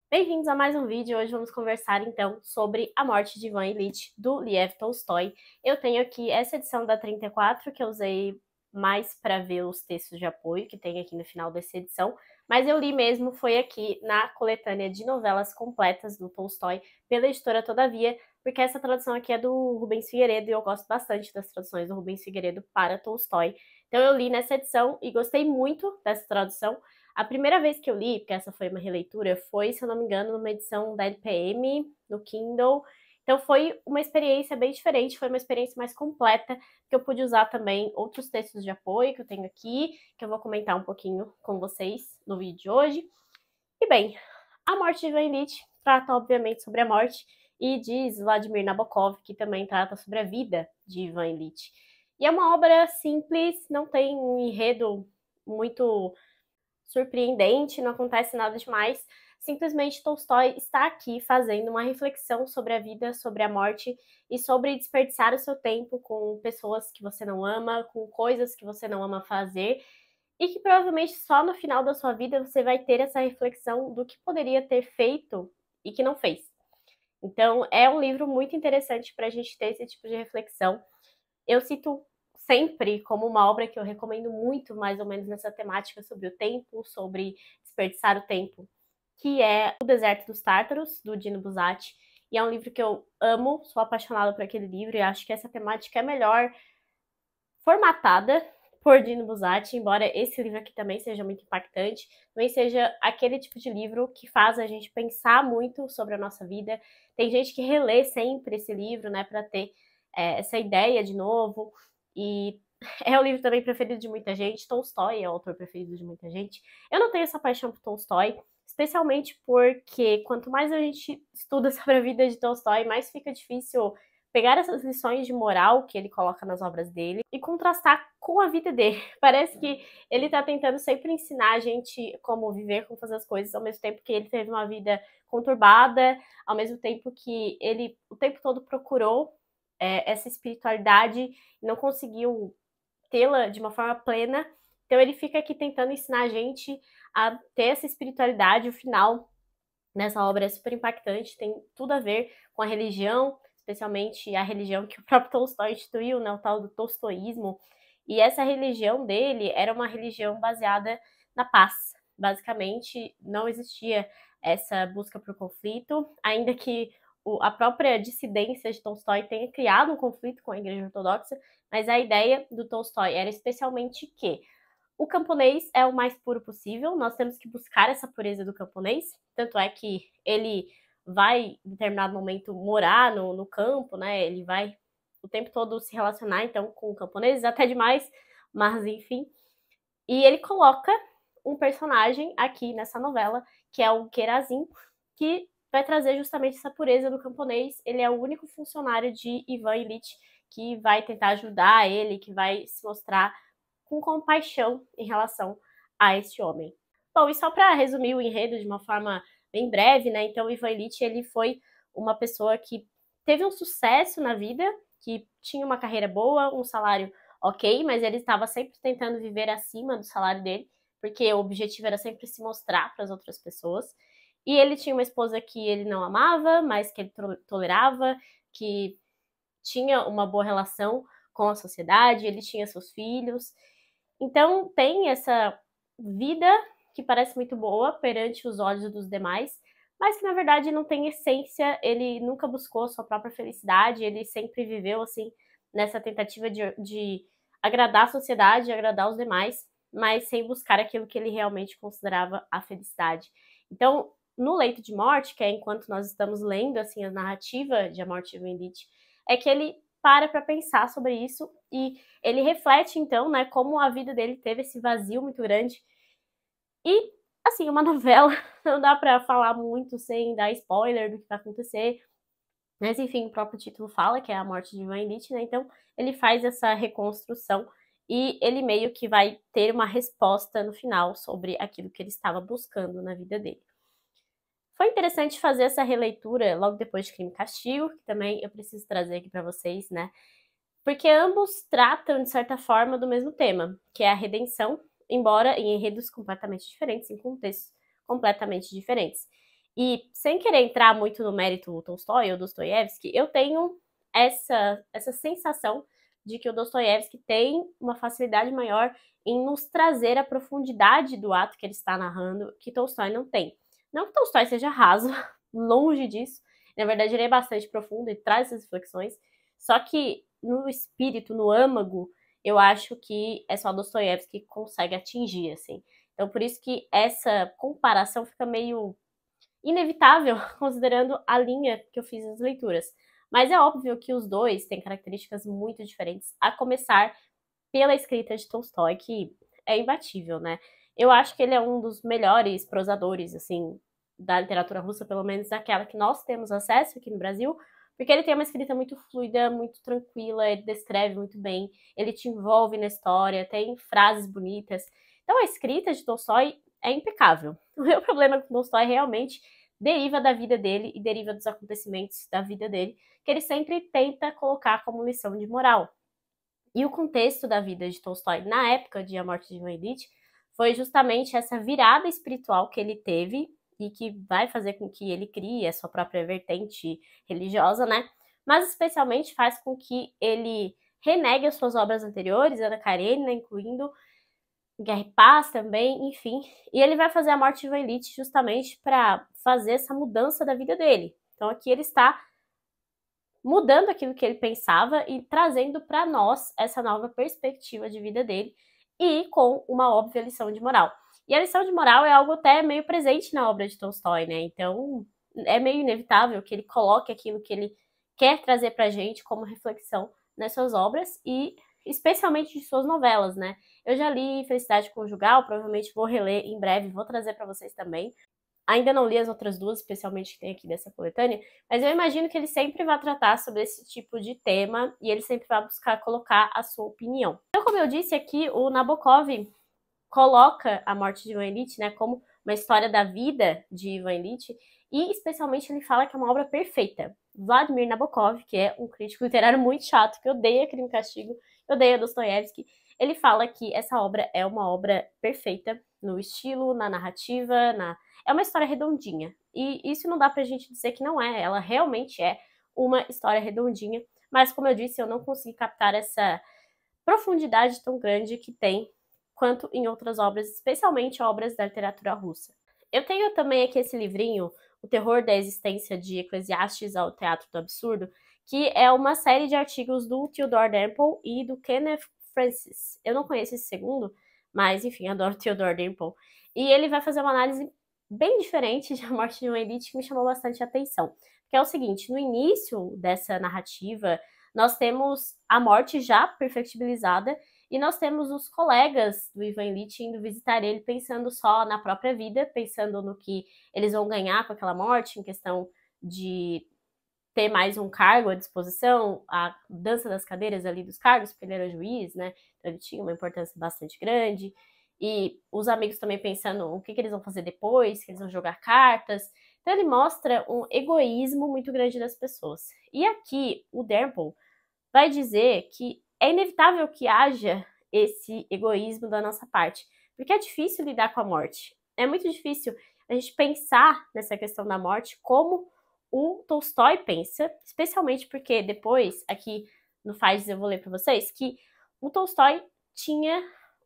Bem-vindos a mais um vídeo. Hoje vamos conversar então sobre A Morte de Ivan Ilitch, do Lev Tolstói. Eu tenho aqui essa edição da 34, que eu usei mais para ver os textos de apoio que tem aqui no final dessa edição, mas eu li mesmo foi aqui na coletânea de novelas completas do Tolstói, pela editora Todavia, porque essa tradução aqui é do Rubens Figueiredo e eu gosto bastante das traduções do Rubens Figueiredo para Tolstói. Então eu li nessa edição e gostei muito dessa tradução. A primeira vez que eu li, porque essa foi uma releitura, foi, se eu não me engano, numa edição da LPM, no Kindle. Então foi uma experiência bem diferente, foi uma experiência mais completa, que eu pude usar também outros textos de apoio que eu tenho aqui, que eu vou comentar um pouquinho com vocês no vídeo de hoje. E bem, A Morte de Ivan Ilitch trata, obviamente, sobre a morte, e diz Vladimir Nabokov, que também trata sobre a vida de Ivan Ilitch. E é uma obra simples, não tem um enredo muito surpreendente, não acontece nada demais. Simplesmente Tolstói está aqui fazendo uma reflexão sobre a vida, sobre a morte e sobre desperdiçar o seu tempo com pessoas que você não ama, com coisas que você não ama fazer e que provavelmente só no final da sua vida você vai ter essa reflexão do que poderia ter feito e que não fez. Então, é um livro muito interessante para a gente ter esse tipo de reflexão. Eu cito sempre como uma obra que eu recomendo muito, mais ou menos nessa temática sobre o tempo, sobre desperdiçar o tempo, que é O Deserto dos Tártaros, do Dino Buzzati. E é um livro que eu amo, sou apaixonada por aquele livro e acho que essa temática é melhor formatada por Dino Buzzati, embora esse livro aqui também seja muito impactante, também seja aquele tipo de livro que faz a gente pensar muito sobre a nossa vida. Tem gente que relê sempre esse livro, né, para ter essa ideia de novo, e é o livro também preferido de muita gente. Tolstói é o autor preferido de muita gente. Eu não tenho essa paixão por Tolstói, especialmente porque quanto mais a gente estuda sobre a vida de Tolstói, mais fica difícil pegar essas lições de moral que ele coloca nas obras dele e contrastar com a vida dele. Parece que ele tá tentando sempre ensinar a gente como viver, como fazer as coisas, ao mesmo tempo que ele teve uma vida conturbada, ao mesmo tempo que ele o tempo todo procurou essa espiritualidade e não conseguiu tê-la de uma forma plena. Então ele fica aqui tentando ensinar a gente a ter essa espiritualidade. O final nessa obra é super impactante, tem tudo a ver com a religião, especialmente a religião que o próprio Tolstói instituiu, né, o tal do tolstoísmo. E essa religião dele era uma religião baseada na paz. Basicamente, não existia essa busca por conflito, ainda que a própria dissidência de Tolstói tenha criado um conflito com a Igreja Ortodoxa, mas a ideia do Tolstói era especialmente que o camponês é o mais puro possível, nós temos que buscar essa pureza do camponês, tanto é que ele vai, em determinado momento, morar no campo, né? Ele vai o tempo todo se relacionar, então, com camponeses, até demais, mas enfim. E ele coloca um personagem aqui nessa novela, que é o Kerazim, que vai trazer justamente essa pureza do camponês. Ele é o único funcionário de Ivan Ilitch que vai tentar ajudar ele, que vai se mostrar com compaixão em relação a esse homem. Bom, e só para resumir o enredo de uma forma bem breve, né? Então, Ivan Ilitch, ele foi uma pessoa que teve um sucesso na vida, que tinha uma carreira boa, um salário ok, mas ele estava sempre tentando viver acima do salário dele, porque o objetivo era sempre se mostrar para as outras pessoas. E ele tinha uma esposa que ele não amava, mas que ele tolerava, que tinha uma boa relação com a sociedade, ele tinha seus filhos. Então tem essa vida que parece muito boa perante os olhos dos demais, mas que na verdade não tem essência. Ele nunca buscou sua própria felicidade, ele sempre viveu assim nessa tentativa de agradar a sociedade, agradar os demais, mas sem buscar aquilo que ele realmente considerava a felicidade. Então, no Leito de Morte, que é enquanto nós estamos lendo assim a narrativa de A Morte de Vendite, é que ele para pensar sobre isso e ele reflete, então, né, como a vida dele teve esse vazio muito grande. E, assim, uma novela, não dá pra falar muito sem dar spoiler do que vai acontecer. Mas, enfim, o próprio título fala que é a morte de Ivan Ilitch, né? Então, ele faz essa reconstrução e ele meio que vai ter uma resposta no final sobre aquilo que ele estava buscando na vida dele. Foi interessante fazer essa releitura logo depois de Crime e Castigo, que também eu preciso trazer aqui para vocês, né? Porque ambos tratam, de certa forma, do mesmo tema, que é a redenção, embora em enredos completamente diferentes, em contextos completamente diferentes. E sem querer entrar muito no mérito Tolstói ou Dostoiévski, eu tenho essa sensação de que o Dostoiévski tem uma facilidade maior em nos trazer a profundidade do ato que ele está narrando, que Tolstói não tem. Não que Tolstói seja raso, longe disso. Na verdade, ele é bastante profundo e traz essas reflexões. Só que no espírito, no âmago, eu acho que é só Dostoiévski que consegue atingir, assim. Então, por isso que essa comparação fica meio inevitável, considerando a linha que eu fiz nas leituras. Mas é óbvio que os dois têm características muito diferentes, a começar pela escrita de Tolstói, que é imbatível, né? Eu acho que ele é um dos melhores prosadores, assim, da literatura russa, pelo menos daquela que nós temos acesso aqui no Brasil, porque ele tem uma escrita muito fluida, muito tranquila, ele descreve muito bem, ele te envolve na história, tem frases bonitas. Então a escrita de Tolstói é impecável. O meu problema com Tolstói realmente deriva da vida dele e deriva dos acontecimentos da vida dele, que ele sempre tenta colocar como lição de moral. E o contexto da vida de Tolstói na época de A Morte de Ivan Ilitch foi justamente essa virada espiritual que ele teve e que vai fazer com que ele crie a sua própria vertente religiosa, né? Mas especialmente faz com que ele renegue as suas obras anteriores, Ana Karenina, incluindo Guerra e Paz também, enfim. E ele vai fazer A Morte de Ivan Ilitch justamente para fazer essa mudança da vida dele. Então aqui ele está mudando aquilo que ele pensava e trazendo para nós essa nova perspectiva de vida dele e com uma óbvia lição de moral. E a lição de moral é algo até meio presente na obra de Tolstói, né? Então é meio inevitável que ele coloque aquilo que ele quer trazer pra gente como reflexão nas suas obras e especialmente de suas novelas, né? Eu já li Felicidade Conjugal, provavelmente vou reler em breve, vou trazer para vocês também. Ainda não li as outras duas, especialmente que tem aqui dessa coletânea, mas eu imagino que ele sempre vai tratar sobre esse tipo de tema e ele sempre vai buscar colocar a sua opinião. Então, como eu disse aqui, o Nabokov coloca A Morte de Ivan Ilitch, né, como uma história da vida de Ivan Ilitch e especialmente ele fala que é uma obra perfeita. Vladimir Nabokov, que é um crítico literário muito chato, que odeia Crime e Castigo, odeia Dostoiévski, ele fala que essa obra é uma obra perfeita no estilo, na narrativa, é uma história redondinha. E isso não dá pra gente dizer que não é. Ela realmente é uma história redondinha. Mas, como eu disse, eu não consegui captar essa profundidade tão grande que tem quanto em outras obras, especialmente obras da literatura russa. Eu tenho também aqui esse livrinho, O Terror da Existência de Eclesiastes ao Teatro do Absurdo, que é uma série de artigos do Theodore Demple e do Kenneth Francis. Eu não conheço esse segundo, mas enfim, adoro Theodore Demple. E ele vai fazer uma análise bem diferente de A Morte de Ivan Ilitch que me chamou bastante atenção. Que é o seguinte, no início dessa narrativa, nós temos a morte já perfectibilizada e nós temos os colegas do Ivan Ilitch indo visitar ele pensando só na própria vida, pensando no que eles vão ganhar com aquela morte, em questão de ter mais um cargo à disposição, a dança das cadeiras ali dos cargos, porque ele era juiz, né? Então ele tinha uma importância bastante grande. E os amigos também pensando o que eles vão fazer depois, que eles vão jogar cartas. Então ele mostra um egoísmo muito grande das pessoas. E aqui o Demple vai dizer que é inevitável que haja esse egoísmo da nossa parte, porque é difícil lidar com a morte. É muito difícil a gente pensar nessa questão da morte como o Tolstói pensa, especialmente porque depois, aqui no Fages eu vou ler para vocês, que o Tolstói tinha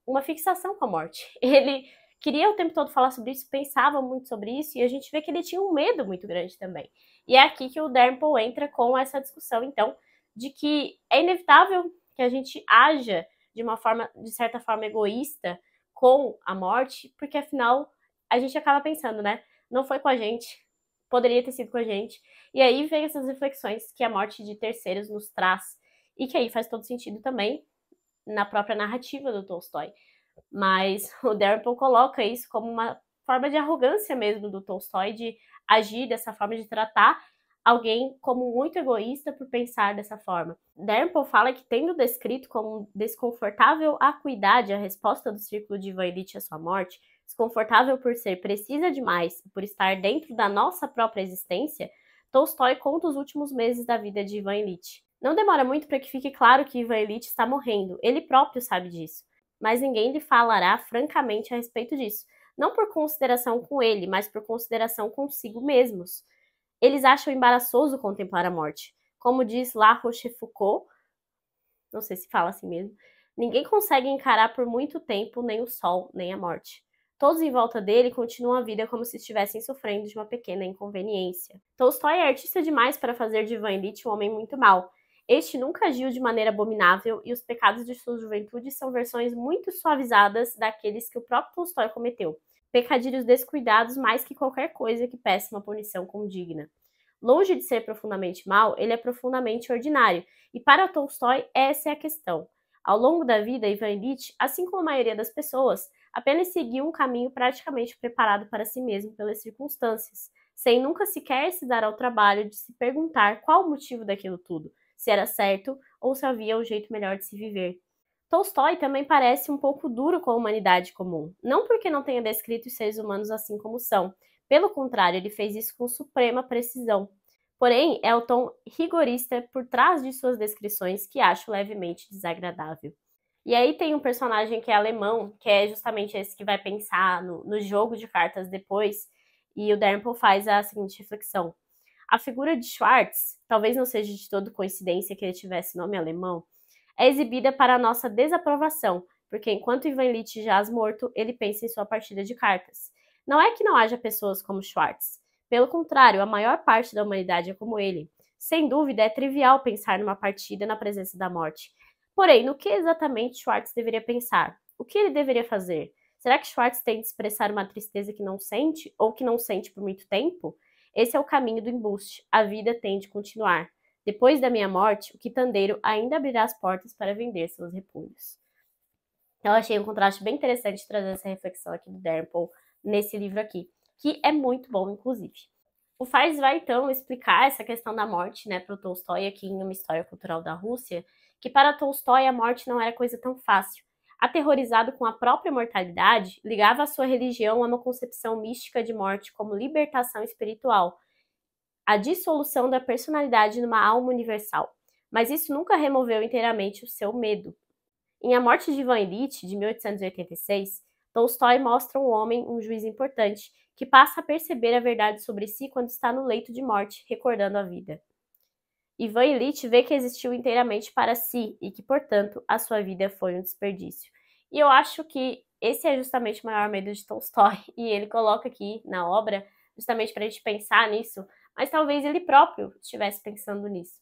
uma fixação com a morte. Ele queria o tempo todo falar sobre isso, pensava muito sobre isso, e a gente vê que ele tinha um medo muito grande também. E é aqui que o Demple entra com essa discussão, então, de que é inevitável que a gente haja de uma forma, de certa forma, egoísta com a morte, porque afinal a gente acaba pensando, né? Não foi com a gente, poderia ter sido com a gente. E aí vem essas reflexões que a morte de terceiros nos traz, e que aí faz todo sentido também na própria narrativa do Tolstói. Mas o Demple coloca isso como uma forma de arrogância mesmo do Tolstói, de agir dessa forma, de tratar alguém como muito egoísta por pensar dessa forma. Demple fala que, tendo descrito como desconfortável a acuidade a resposta do círculo de Ivan Ilitch à sua morte, desconfortável por ser precisa demais e por estar dentro da nossa própria existência, Tolstói conta os últimos meses da vida de Ivan Ilitch. Não demora muito para que fique claro que Ivan Ilitch está morrendo, ele próprio sabe disso, mas ninguém lhe falará francamente a respeito disso. não por consideração com ele, mas por consideração consigo mesmos. Eles acham embaraçoso contemplar a morte. Como diz La Rochefoucauld, não sei se fala assim mesmo, ninguém consegue encarar por muito tempo nem o sol, nem a morte. Todos em volta dele continuam a vida como se estivessem sofrendo de uma pequena inconveniência. Tolstói é artista demais para fazer de Ivan Ilitch um homem muito mau. Este nunca agiu de maneira abominável e os pecados de sua juventude são versões muito suavizadas daqueles que o próprio Tolstói cometeu. Pecadilhos descuidados mais que qualquer coisa que peça uma punição condigna. Longe de ser profundamente mau, ele é profundamente ordinário, e para Tolstói essa é a questão. Ao longo da vida, Ivan Ilitch, assim como a maioria das pessoas, apenas seguiu um caminho praticamente preparado para si mesmo pelas circunstâncias, sem nunca sequer se dar ao trabalho de se perguntar qual o motivo daquilo tudo, se era certo ou se havia um jeito melhor de se viver. Tolstói também parece um pouco duro com a humanidade comum, não porque não tenha descrito os seres humanos assim como são. Pelo contrário, ele fez isso com suprema precisão. Porém, é o tom rigorista por trás de suas descrições que acho levemente desagradável. E aí tem um personagem que é alemão, que é justamente esse que vai pensar no jogo de cartas depois, e o Dalrymple faz a seguinte reflexão. A figura de Schwartz, talvez não seja de toda coincidência que ele tivesse nome alemão, é exibida para a nossa desaprovação, porque enquanto Ivan Ilitch jaz morto, ele pensa em sua partida de cartas. Não é que não haja pessoas como Schwartz. Pelo contrário, a maior parte da humanidade é como ele. Sem dúvida, é trivial pensar numa partida na presença da morte. Porém, no que exatamente Schwartz deveria pensar? O que ele deveria fazer? Será que Schwartz tem de expressar uma tristeza que não sente, ou que não sente por muito tempo? Esse é o caminho do embuste. A vida tem de continuar. Depois da minha morte, o quitandeiro ainda abrirá as portas para vender seus repolhos. Então, eu achei um contraste bem interessante trazer essa reflexão aqui do Dalrymple nesse livro aqui, que é muito bom, inclusive. O Fares vai, então, explicar essa questão da morte, né, para o Tolstói aqui em Uma História Cultural da Rússia, que para Tolstói a morte não era coisa tão fácil. Aterrorizado com a própria mortalidade, ligava a sua religião a uma concepção mística de morte como libertação espiritual, a dissolução da personalidade numa alma universal. Mas isso nunca removeu inteiramente o seu medo. Em A Morte de Ivan Ilitch, de 1886, Tolstói mostra um homem, um juiz importante, que passa a perceber a verdade sobre si quando está no leito de morte, recordando a vida. Ivan Ilitch vê que existiu inteiramente para si e que, portanto, a sua vida foi um desperdício. E eu acho que esse é justamente o maior medo de Tolstói, e ele coloca aqui na obra justamente para a gente pensar nisso, mas talvez ele próprio estivesse pensando nisso.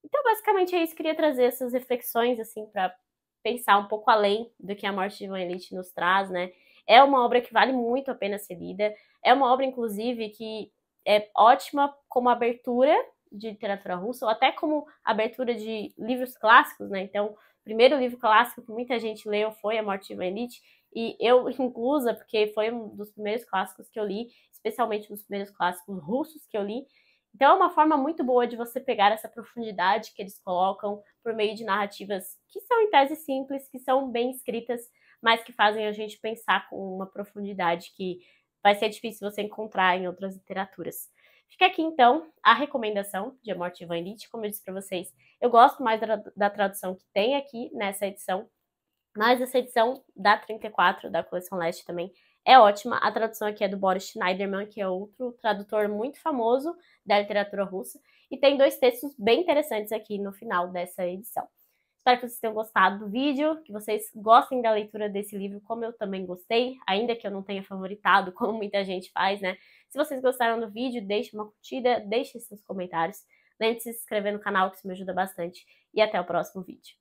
Então, basicamente, é isso. Queria trazer essas reflexões, assim, para pensar um pouco além do que A Morte de Ivan Ilitch nos traz, né? É uma obra que vale muito a pena ser lida. É uma obra, inclusive, que é ótima como abertura de literatura russa, ou até como abertura de livros clássicos, né? Então, o primeiro livro clássico que muita gente leu foi A Morte de Ivan Ilitch, e eu inclusa, porque foi um dos primeiros clássicos que eu li, especialmente um dos primeiros clássicos russos que eu li. Então é uma forma muito boa de você pegar essa profundidade que eles colocam por meio de narrativas que são em tese simples, que são bem escritas, mas que fazem a gente pensar com uma profundidade que vai ser difícil você encontrar em outras literaturas. Fica aqui então a recomendação de A Morte de Ivan Ilitch. Como eu disse para vocês, eu gosto mais da tradução que tem aqui nessa edição, mas essa edição da 34 da coleção Leste também é ótima. A tradução aqui é do Boris Schneiderman, que é outro tradutor muito famoso da literatura russa, e tem dois textos bem interessantes aqui no final dessa edição. Espero que vocês tenham gostado do vídeo, que vocês gostem da leitura desse livro, como eu também gostei, ainda que eu não tenha favoritado, como muita gente faz, né? Se vocês gostaram do vídeo, deixe uma curtida, deixe seus comentários. Lembre-se de se inscrever no canal, que isso me ajuda bastante. E até o próximo vídeo.